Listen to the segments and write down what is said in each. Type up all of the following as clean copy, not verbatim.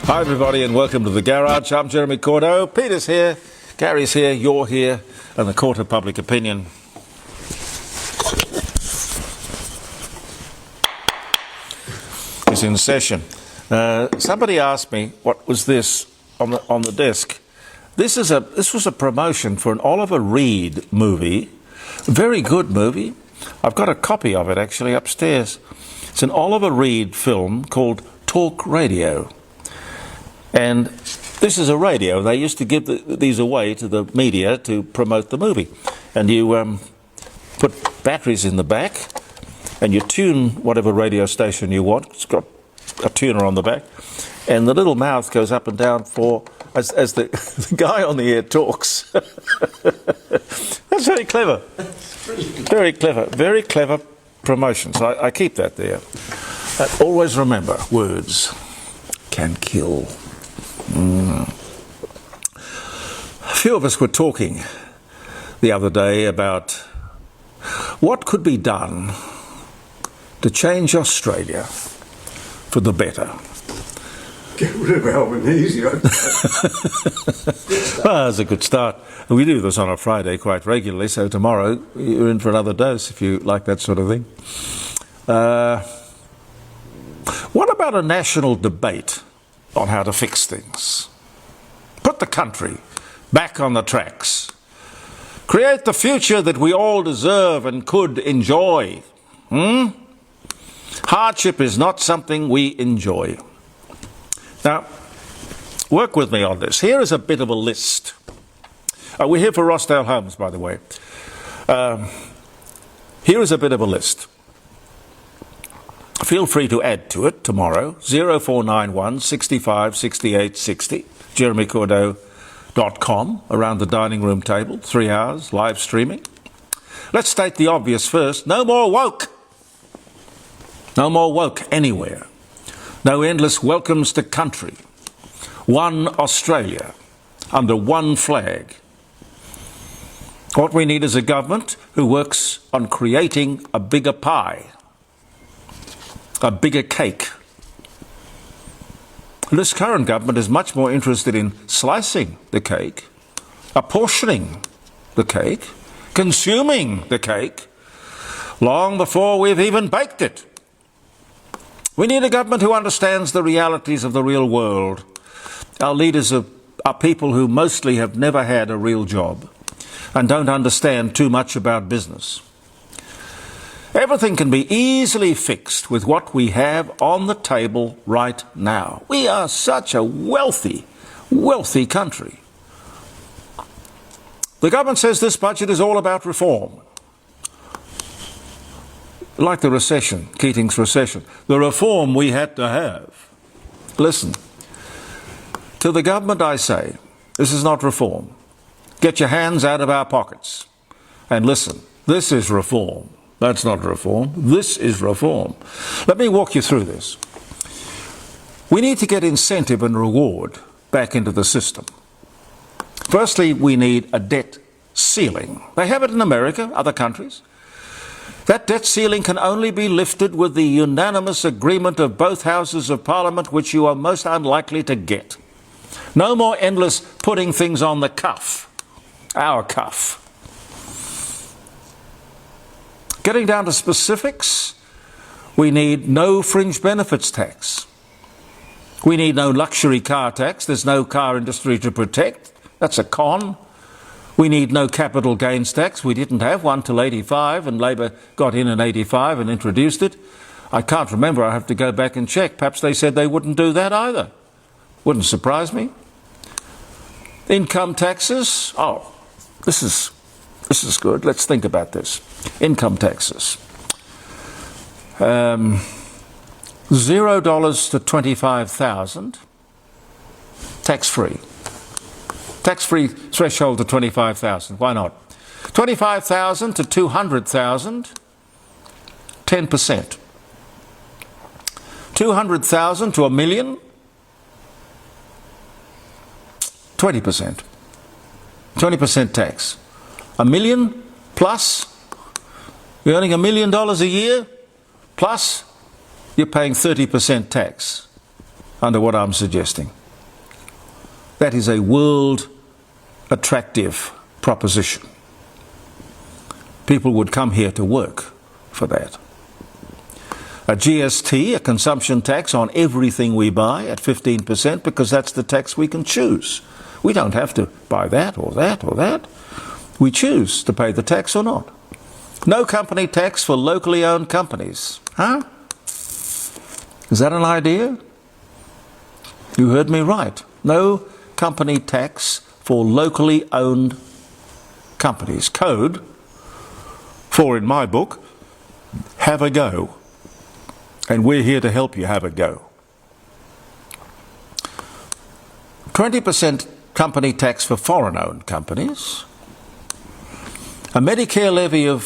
Hi everybody and welcome to the Garage. I'm Jeremy Cordeaux. Peter's here, Gary's here, you're here, and the Court of Public Opinion is in session. Somebody asked me what was this on the desk. This was a promotion for an Oliver Reed movie, a very good movie. I've got a copy of it actually upstairs. It's an Oliver Reed film called Talk Radio. And this is a radio. They used to give these away to the media to promote the movie. And you put batteries in the back and you tune whatever radio station you want. It's got a tuner on the back. And the little mouth goes up and down as the guy on the air talks. That's very clever. Very clever. Very clever promotion. So I keep that there. Always remember, words can kill. A few of us were talking the other day about what could be done to change Australia for the better. Get rid of Albanese. Well, that's a good start. We do this on a Friday quite regularly, so tomorrow you're in for another dose if you like that sort of thing. What about a national debate on how to fix things? Put the country back on the tracks. Create the future that we all deserve and could enjoy. Hardship is not something we enjoy. Now, work with me on this. Here is a bit of a list. We're here for Rossdale Homes, by the way. Here is a bit of a list. Feel free to add to it tomorrow. 0491 65 68 60. JeremyCordeaux.com, around the dining room table, 3 hours, live streaming. Let's state the obvious first. No more woke. No more woke anywhere. No endless welcomes to country. One Australia, under one flag. What we need is a government who works on creating a bigger pie. A bigger cake. This current government is much more interested in slicing the cake, apportioning the cake, consuming the cake, long before we've even baked it. We need a government who understands the realities of the real world. Our leaders are people who mostly have never had a real job and don't understand too much about business. Everything can be easily fixed with what we have on the table right now. We are such a wealthy, wealthy country. The government says this budget is all about reform. Like the recession, Keating's recession, the reform we had to have. Listen, to the government I say, this is not reform. Get your hands out of our pockets and listen, this is reform. That's not reform. This is reform. Let me walk you through this. We need to get incentive and reward back into the system. Firstly, we need a debt ceiling. They have it in America, other countries. That debt ceiling can only be lifted with the unanimous agreement of both houses of Parliament, which you are most unlikely to get. No more endless putting things on the cuff, our cuff. Getting down to specifics, we need no fringe benefits tax. We need no luxury car tax. There's no car industry to protect. That's a con. We need no capital gains tax. We didn't have one till 85, and Labor got in 85 and introduced it. I can't remember. I have to go back and check. Perhaps they said they wouldn't do that either. Wouldn't surprise me. Income taxes. Oh, this is good. Let's think about this. Income taxes. $0 to $25,000. Tax-free. Tax-free threshold to $25,000. Why not? $25,000 to $200,000. 10%. $200,000 to $1 million. 20%. 20% tax. $1 million plus, you're earning $1 million a year, plus you're paying 30% tax under what I'm suggesting. that is a world attractive proposition. People would come here to work for that. A GST, a consumption tax on everything we buy at 15%, because that's the tax we can choose. We don't have to buy that or that or that. We choose to pay the tax or not. No company tax for locally owned companies. Huh? Is that an idea? You heard me right. No company tax for locally owned companies. Code for, in my book, have a go. And we're here to help you have a go. 20% company tax for foreign-owned companies. A Medicare levy of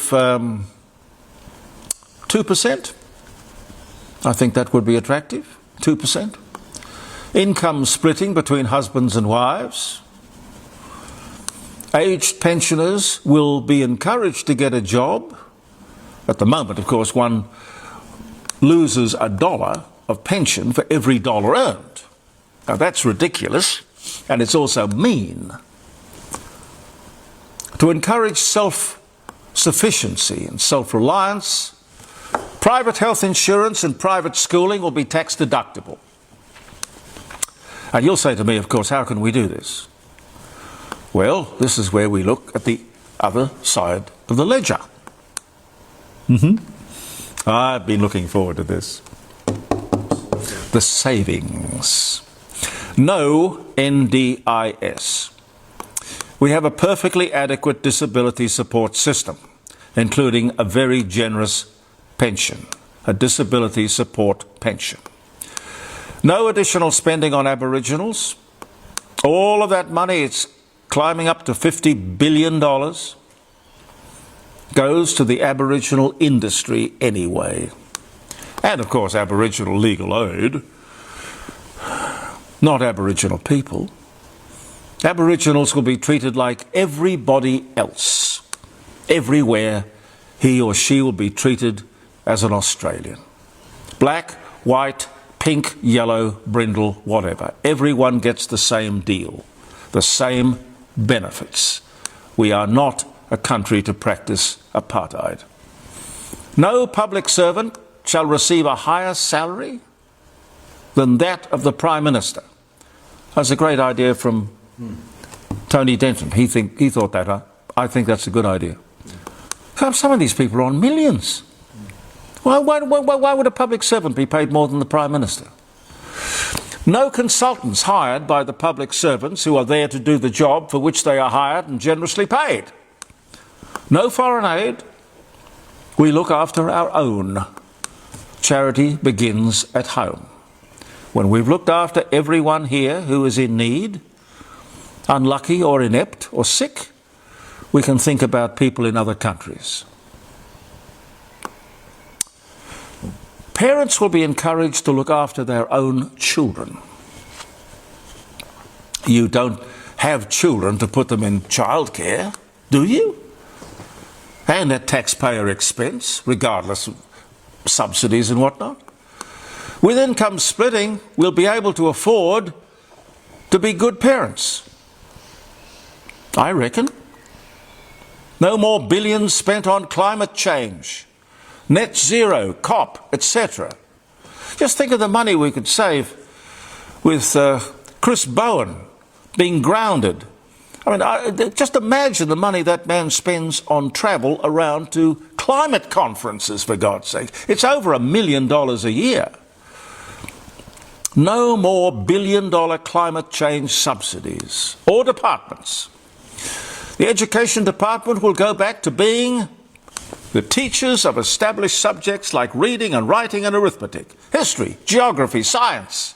2%. I think that would be attractive. 2%. Income splitting between husbands and wives. Aged pensioners will be encouraged to get a job. At the moment, of course, one loses $1 of pension for every dollar earned. Now that's ridiculous, and it's also mean. To encourage self-sufficiency and self-reliance, private health insurance and private schooling will be tax deductible. And you'll say to me, of course, how can we do this? Well, this is where we look at the other side of the ledger. I've been looking forward to this. The savings. No NDIS. We have a perfectly adequate disability support system, including a very generous pension, a disability support pension. No additional spending on Aboriginals. All of that money, it's climbing up to $50 billion, goes to the Aboriginal industry anyway. And of course Aboriginal legal aid, not Aboriginal people. Aboriginals will be treated like everybody else. Everywhere he or she will be treated as an Australian. Black, white, pink, yellow, brindle, whatever. Everyone gets the same deal, the same benefits. We are not a country to practice apartheid. No public servant shall receive a higher salary than that of the Prime Minister. That's a great idea from Tony Denton. He thought that up. I think that's a good idea. Some of these people are on millions. Why would a public servant be paid more than the Prime Minister? No consultants hired by the public servants who are there to do the job for which they are hired and generously paid. No foreign aid. We look after our own. Charity begins at home. When we've looked after everyone here who is in need, unlucky or inept or sick, we can think about people in other countries. Parents will be encouraged to look after their own children. You don't have children to put them in childcare, do you? And at taxpayer expense, regardless of subsidies and whatnot. With income splitting, we'll be able to afford to be good parents. I reckon. No more billions spent on climate change, net zero, COP, etc. Just think of the money we could save with Chris Bowen being grounded. I mean, just imagine the money that man spends on travel around to climate conferences, for God's sake. It's over $1 million a year. No more billion-dollar climate change subsidies or departments. The education department will go back to being the teachers of established subjects like reading and writing and arithmetic, history, geography, science.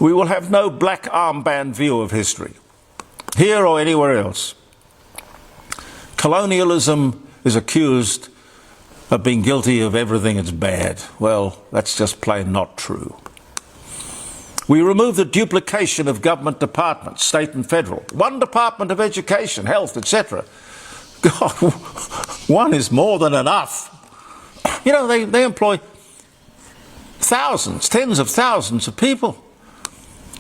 We will have no black armband view of history, here or anywhere else. Colonialism is accused of being guilty of everything that's bad. Well, that's just plain not true. We remove the duplication of government departments, state and federal. One department of education, health, etc. God, one is more than enough. You know, they employ thousands, tens of thousands of people.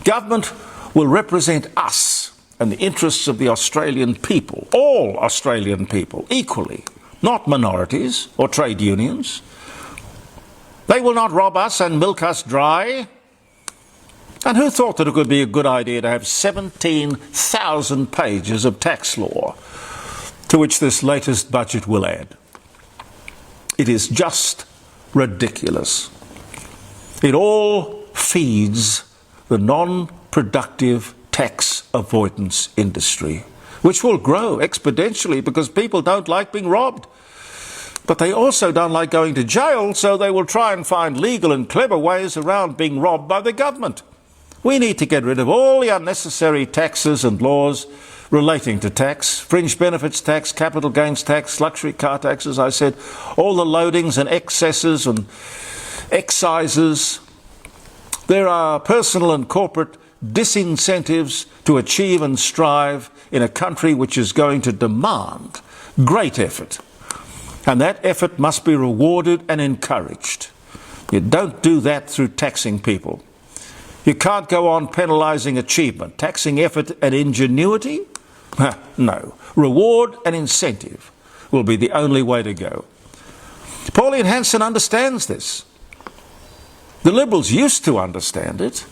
Government will represent us and the interests of the Australian people, all Australian people, equally, not minorities or trade unions. They will not rob us and milk us dry. And who thought that it would be a good idea to have 17,000 pages of tax law, to which this latest budget will add? It is just ridiculous. It all feeds the non-productive tax avoidance industry, which will grow exponentially because people don't like being robbed. But they also don't like going to jail, so they will try and find legal and clever ways around being robbed by the government. We need to get rid of all the unnecessary taxes and laws relating to tax, fringe benefits tax, capital gains tax, luxury car tax, as I said, all the loadings and excesses and excises. There are personal and corporate disincentives to achieve and strive in a country which is going to demand great effort. And that effort must be rewarded and encouraged. You don't do that through taxing people. You can't go on penalising achievement. Taxing effort and ingenuity? No. Reward and incentive will be the only way to go. Pauline Hanson understands this. The Liberals used to understand it.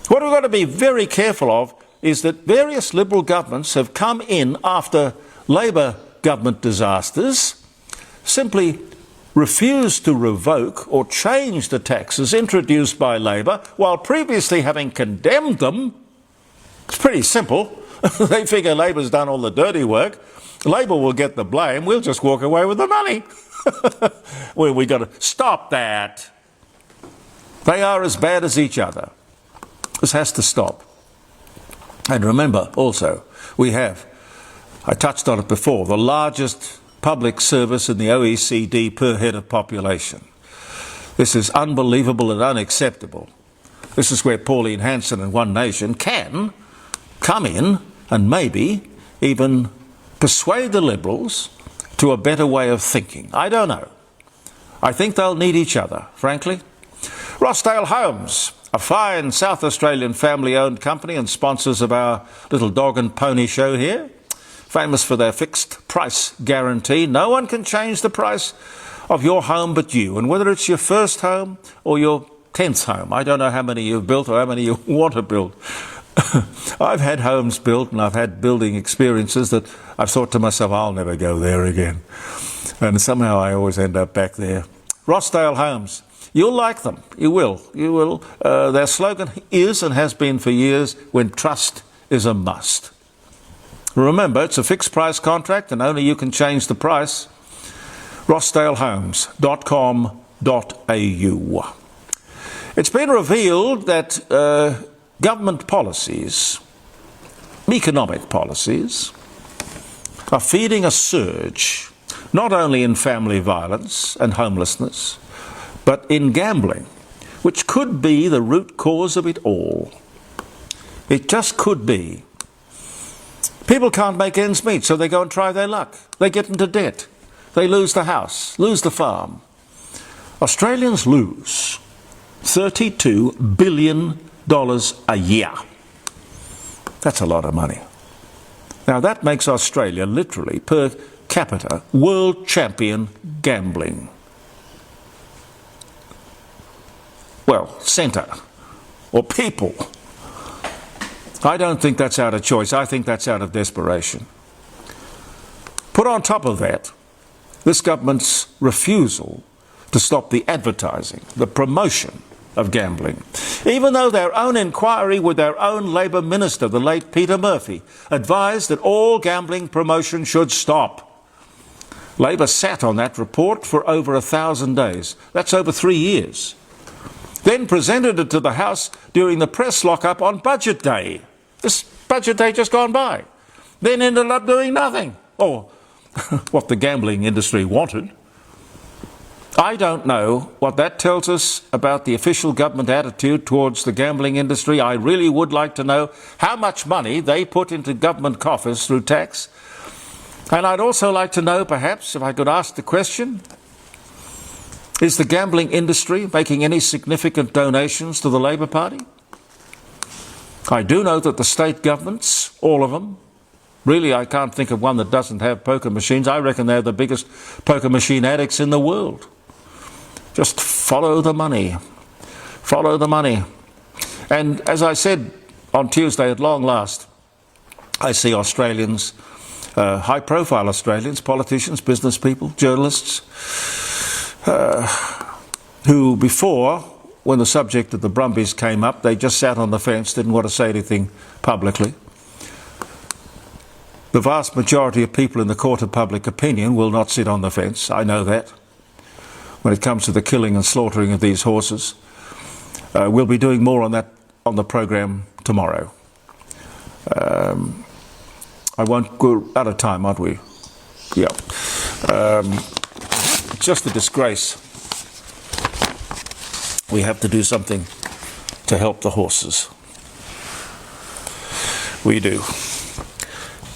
What we've got to be very careful of is that various Liberal governments have come in after Labor government disasters, simply refused to revoke or change the taxes introduced by Labor while previously having condemned them. It's pretty simple. They figure Labor's done all the dirty work. Labor will get the blame. We'll just walk away with the money. Well, we've got to stop that. They are as bad as each other. This has to stop. And remember also, we have, I touched on it before, the largest public service in the OECD per head of population. This is unbelievable and unacceptable. This is where Pauline Hanson and One Nation can come in and maybe even persuade the Liberals to a better way of thinking. I don't know. I think they'll need each other, frankly. Rossdale Homes, a fine South Australian family-owned company and sponsors of our little dog and pony show here, famous for their fixed price guarantee. No one can change the price of your home but you. And whether it's your first home or your 10th home, I don't know how many you've built or how many you want to build. I've had homes built and I've had building experiences that I've thought to myself, I'll never go there again. And somehow I always end up back there. Rossdale Homes. You'll like them. You will. You will. Their slogan is and has been for years, when trust is a must. Remember, it's a fixed price contract and only you can change the price. rossdalehomes.com.au. It's been revealed that government policies, economic policies, are feeding a surge, not only in family violence and homelessness, but in gambling, which could be the root cause of it all. It just could be. People can't make ends meet, so they go and try their luck. They get into debt. They lose the house, lose the farm. Australians lose $32 billion a year. That's a lot of money. Now that makes Australia literally, per capita, world champion gambling. Well, centre, or people. I don't think that's out of choice. I think that's out of desperation. Put on top of that, this government's refusal to stop the advertising, the promotion of gambling. Even though their own inquiry with their own Labor minister, the late Peter Murphy, advised that all gambling promotion should stop. Labor sat on that report for over 1,000 days. That's over 3 years. Then presented it to the House during the press lock-up on Budget Day. This Budget Day just gone by. Then ended up doing nothing. Or what the gambling industry wanted. I don't know what that tells us about the official government attitude towards the gambling industry. I really would like to know how much money they put into government coffers through tax. And I'd also like to know, perhaps, if I could ask the question, is the gambling industry making any significant donations to the Labor Party? I do know that the state governments, all of them, really I can't think of one that doesn't have poker machines. I reckon they're the biggest poker machine addicts in the world. Just follow the money. Follow the money. And as I said on Tuesday, at long last, I see Australians, high-profile Australians, politicians, business people, journalists, who before, when the subject of the Brumbies came up, they just sat on the fence, didn't want to say anything publicly. The vast majority of people in the court of public opinion will not sit on the fence, I know that. When it comes to the killing and slaughtering of these horses, we'll be doing more on that on the program tomorrow. I won't go out of time, aren't we? Yeah. It's just a disgrace. We have to do something to help the horses. We do.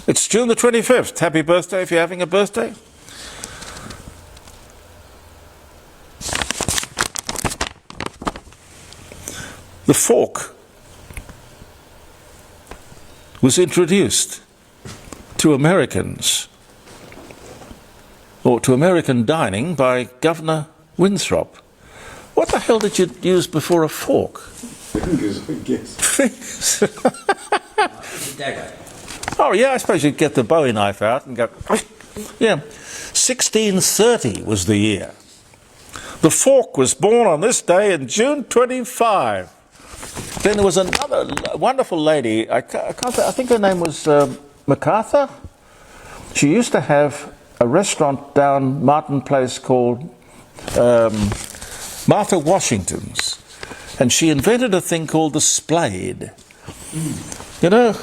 It's June the 25th. Happy birthday if you're having a birthday. The fork was introduced to Americans, or to American dining, by Governor Winthrop. What the hell did you use before a fork? Fingers, I guess. Fingers. Dagger. Oh yeah, I suppose you'd get the Bowie knife out and go, yeah. 1630 was the year. The fork was born on this day in June 25. Then there was another wonderful lady, I think her name was MacArthur. She used to have a restaurant down Martin Place called Martha Washington's, and she invented a thing called the Splade. You know,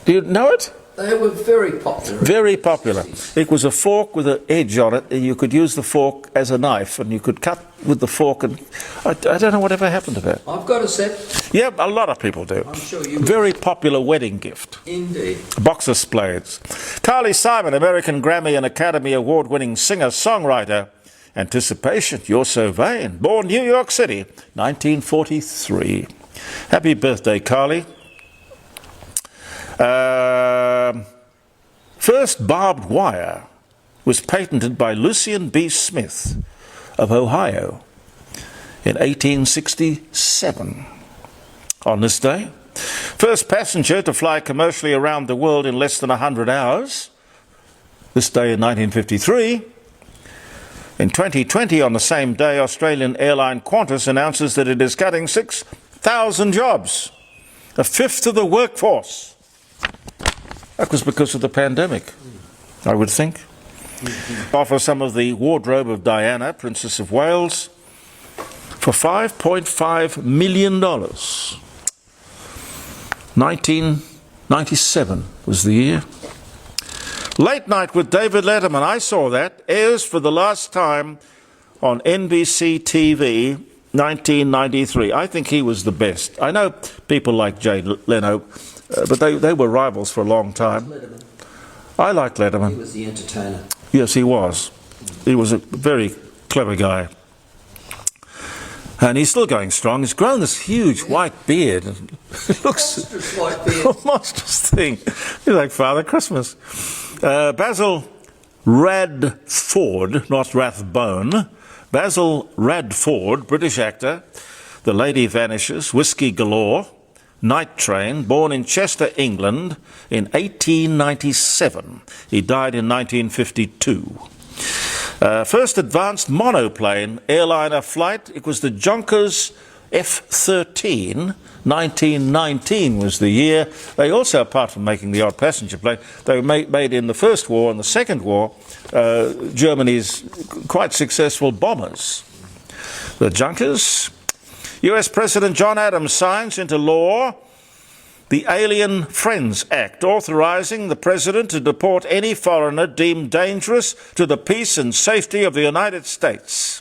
do you know it? They were very popular. Very popular. It was a fork with an edge on it, and you could use the fork as a knife, and you could cut with the fork, and I don't know whatever happened to that. I've got a set. Yeah, a lot of people do. I'm sure you Very popular wedding gift. Indeed. A box of Splades. Carly Simon, American Grammy and Academy Award-winning singer-songwriter. Anticipation, You're So Vain. Born New York City, 1943. Happy birthday, Carly. First barbed wire was patented by Lucian B. Smith of Ohio in 1867. On this day, first passenger to fly commercially around the world in less than 100 hours. This day in 1953. In 2020, on the same day, Australian airline Qantas announces that it is cutting 6,000 jobs, a fifth of the workforce. That was because of the pandemic, I would think. Offer some of the wardrobe of Diana, Princess of Wales, for $5.5 million. 1997 was the year. Late Night with David Letterman, I saw that, airs for the last time on NBC TV, 1993. I think he was the best. I know people like Jay Leno, but they were rivals for a long time. Letterman. I liked Letterman. He was the entertainer. Yes, he was. He was a very clever guy. And he's still going strong. He's grown this huge white beard. It looks Monstrous white beard. a monstrous thing. He's like Father Christmas. Basil Radford, not Rathbone. Basil Radford, British actor. The Lady Vanishes, Whiskey Galore, Night Train, born in Chester, England in 1897. He died in 1952. First advanced monoplane airliner flight, it was the Junkers F-13. 1919 was the year. They also, apart from making the odd passenger plane, they were made in the First War and the Second War, Germany's quite successful bombers. The Junkers. US President John Adams signs into law the Alien Friends Act, authorizing the President to deport any foreigner deemed dangerous to the peace and safety of the United States.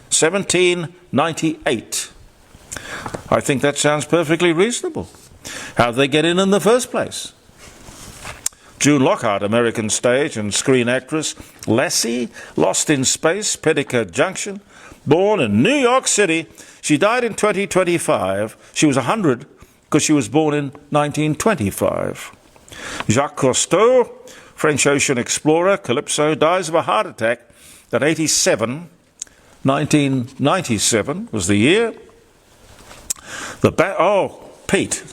1798. I think that sounds perfectly reasonable. How'd they get in the first place? June Lockhart, American stage and screen actress. Lassie, Lost in Space, Petticoat Junction. Born in New York City. She died in 2025. She was 100 because she was born in 1925. Jacques Cousteau, French ocean explorer, Calypso, dies of a heart attack at 87. 1997 was the year. Pete.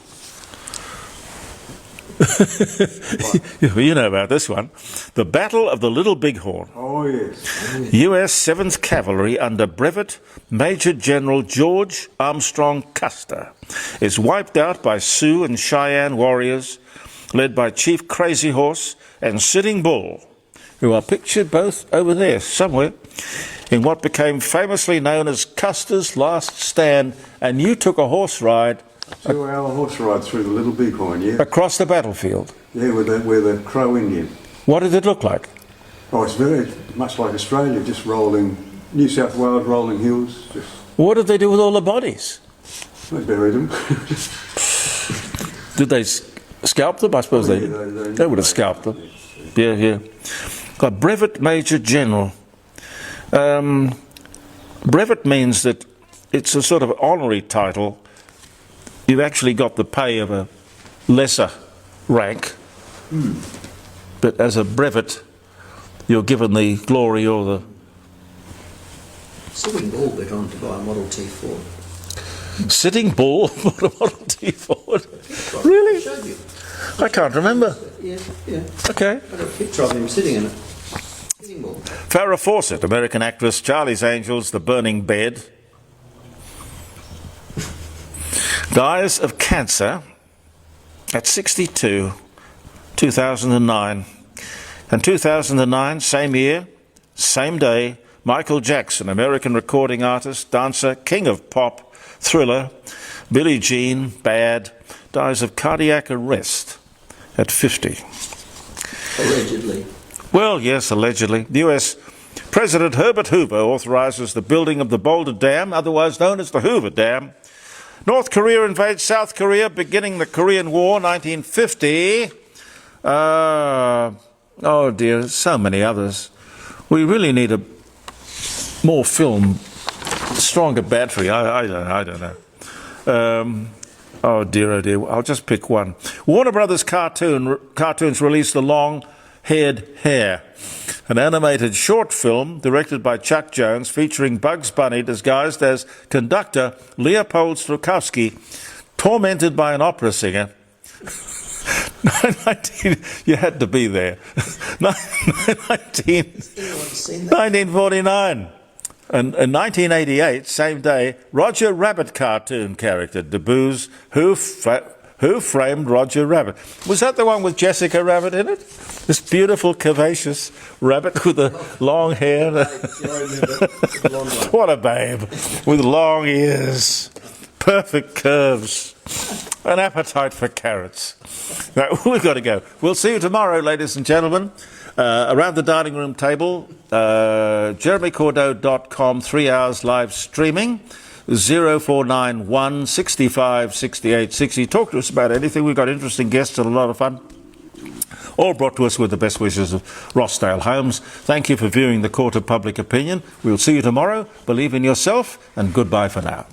You know about this one. The Battle of the Little Bighorn. Oh, yes. US 7th Cavalry under Brevet Major General George Armstrong Custer is wiped out by Sioux and Cheyenne warriors led by Chief Crazy Horse and Sitting Bull, who are pictured both over there somewhere in what became famously known as Custer's Last Stand, and you took a horse ride 2-hour horse ride through the Little Bighorn, yeah? across the battlefield. Yeah, with the Crow Indian. What did it look like? Oh, it's very much like Australia, just rolling, New South Wales rolling hills. Just, What did they do with all the bodies? they buried them. Did they scalp them? I suppose Yeah, they would have scalped them. Yeah. Got Brevet Major General. Brevet means that it's a sort of honorary title. You've actually got the pay of a lesser rank, but as a brevet, you're given the glory or the... Sitting Bull went on to buy a Model T Ford. Sitting Bull bought a Model T Ford. Really? Showed you. I can't remember. Yeah. Okay. I got a picture of him sitting in it. Sitting Bull. Farrah Fawcett, American actress, Charlie's Angels, The Burning Bed, dies of cancer at 62, 2009. And 2009, same year, same day, Michael Jackson, American recording artist, dancer, king of pop, thriller, Billie Jean, Bad, dies of cardiac arrest at 50. Allegedly. Well, yes, allegedly. The US President Herbert Hoover authorises the building of the Boulder Dam, otherwise known as the Hoover Dam. North Korea invades South Korea, beginning the Korean War, 1950. Oh dear, so many others. We really need a more film, stronger battery. I don't know. Oh dear. I'll just pick one. Warner Brothers cartoons released The Long-Haired Hare, an animated short film directed by Chuck Jones featuring Bugs Bunny disguised as conductor Leopold Stokowski, tormented by an opera singer. You had to be there. 1949. And in 1988, same day, Roger Rabbit cartoon character debuts Who Framed Roger Rabbit. Was that the one with Jessica Rabbit in it? This beautiful, curvaceous rabbit with the long hair. What a babe. With long ears, perfect curves, an appetite for carrots. Now, we've got to go. We'll see you tomorrow, ladies and gentlemen. Around the dining room table, jeremycordeaux.com, 3 hours live streaming, 0491 65 68 60. Talk to us about anything. We've got interesting guests and a lot of fun. All brought to us with the best wishes of Rossdale Homes. Thank you for viewing the Court of Public Opinion. We'll see you tomorrow. Believe in yourself, and goodbye for now.